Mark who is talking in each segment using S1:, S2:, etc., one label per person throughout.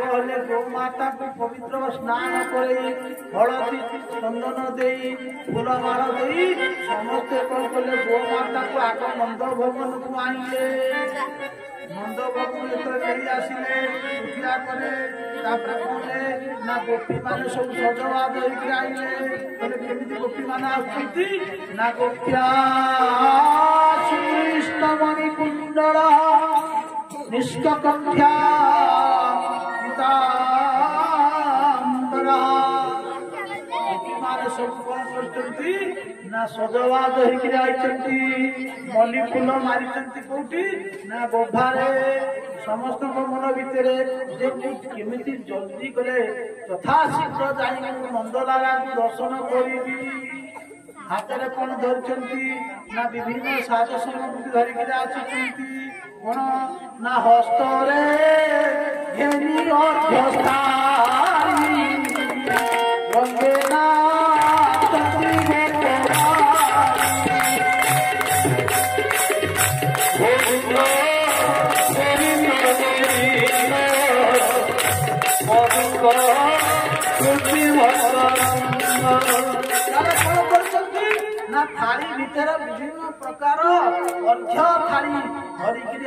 S1: हेले गोमाता को पवित्र स्नान कर हलदी चंदन दे फूलमाल दे समस्ते कौन कले गोमाता को आग नंद भवन को आइले नंद भवन तो आसिले पूजा करे कौने ना गोपी मान सब सजवाद होकर आइले केमी गोपी मान ना गोप्या सुकृष्णमणि कुंडल निष्कंठ्या सब कौन करती ना सजवाद होकर आई मल्ली फूल मारी कौटी ना गोभारे समस्त मन भितर केमी जल्दी करे यथाशीघ्र जाई नंदलाला दर्शन करी हाथ में कौन धरती ना विभिन्न साज सामग्री धरिक आसी कौन ना हस्तरे घेरी रंगेना ना थाली भीतर विभिन्न प्रकार अर्घ्य थाली धरिक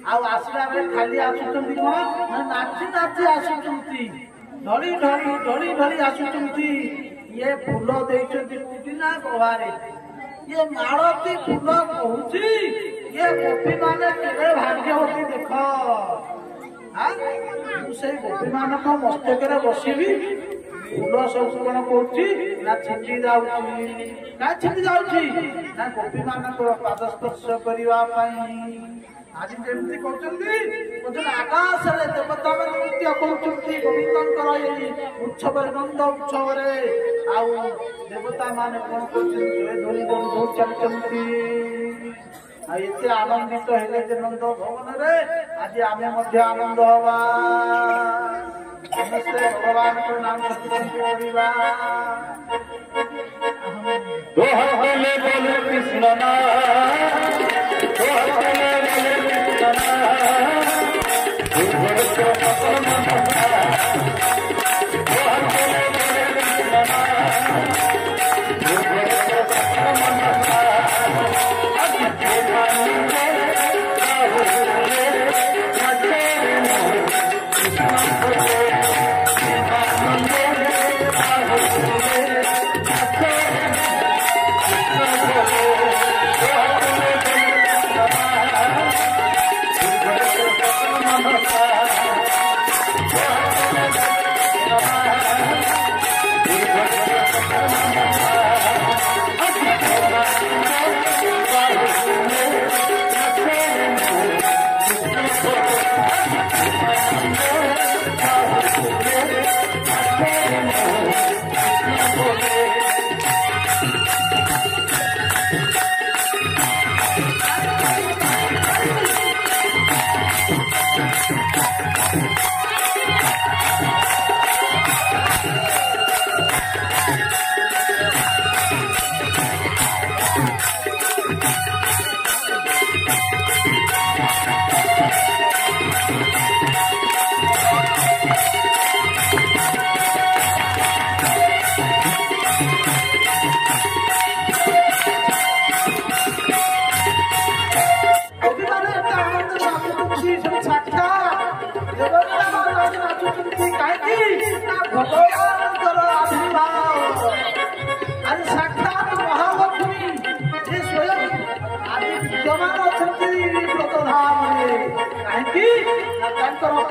S1: आसला बेले खाली आसुच्च कौन नाची नाची आसुच्च ढली ढली ढली ढली आसुच्च ये फूल देती ना गवारे ये मालती फूल कहूँ ये गोपी माने केवे भाग्यवती देख से गोपी मान मस्तक बसबी फूल सब कौन करुच्ची ना छिंटी जाऊँगी ना गोपी मान पाद स्पर्श करने आज जमी कहते आकाश देवता मान नृत्य कर गोविंद उत्सव नंद उत्सव देवता मान कौन कर चलती एते आनंदित हेले नंद भवन रे आज आमे मध्य आनंद हवा समस्ते भगवान को नाम पढ़ा बोले कृष्ण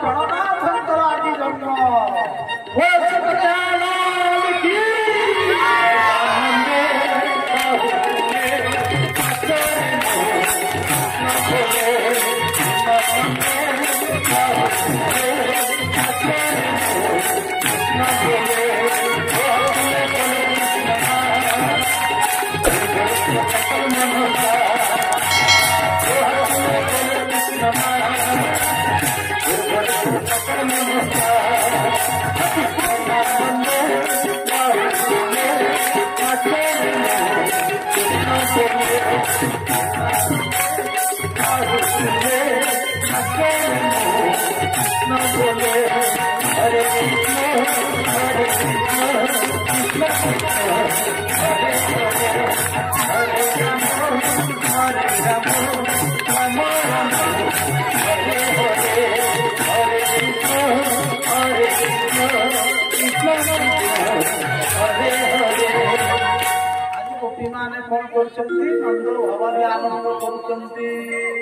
S1: प्रणनाथंकर आदि जन्म गोपी माने कौन कर नंद भाव आनंद कर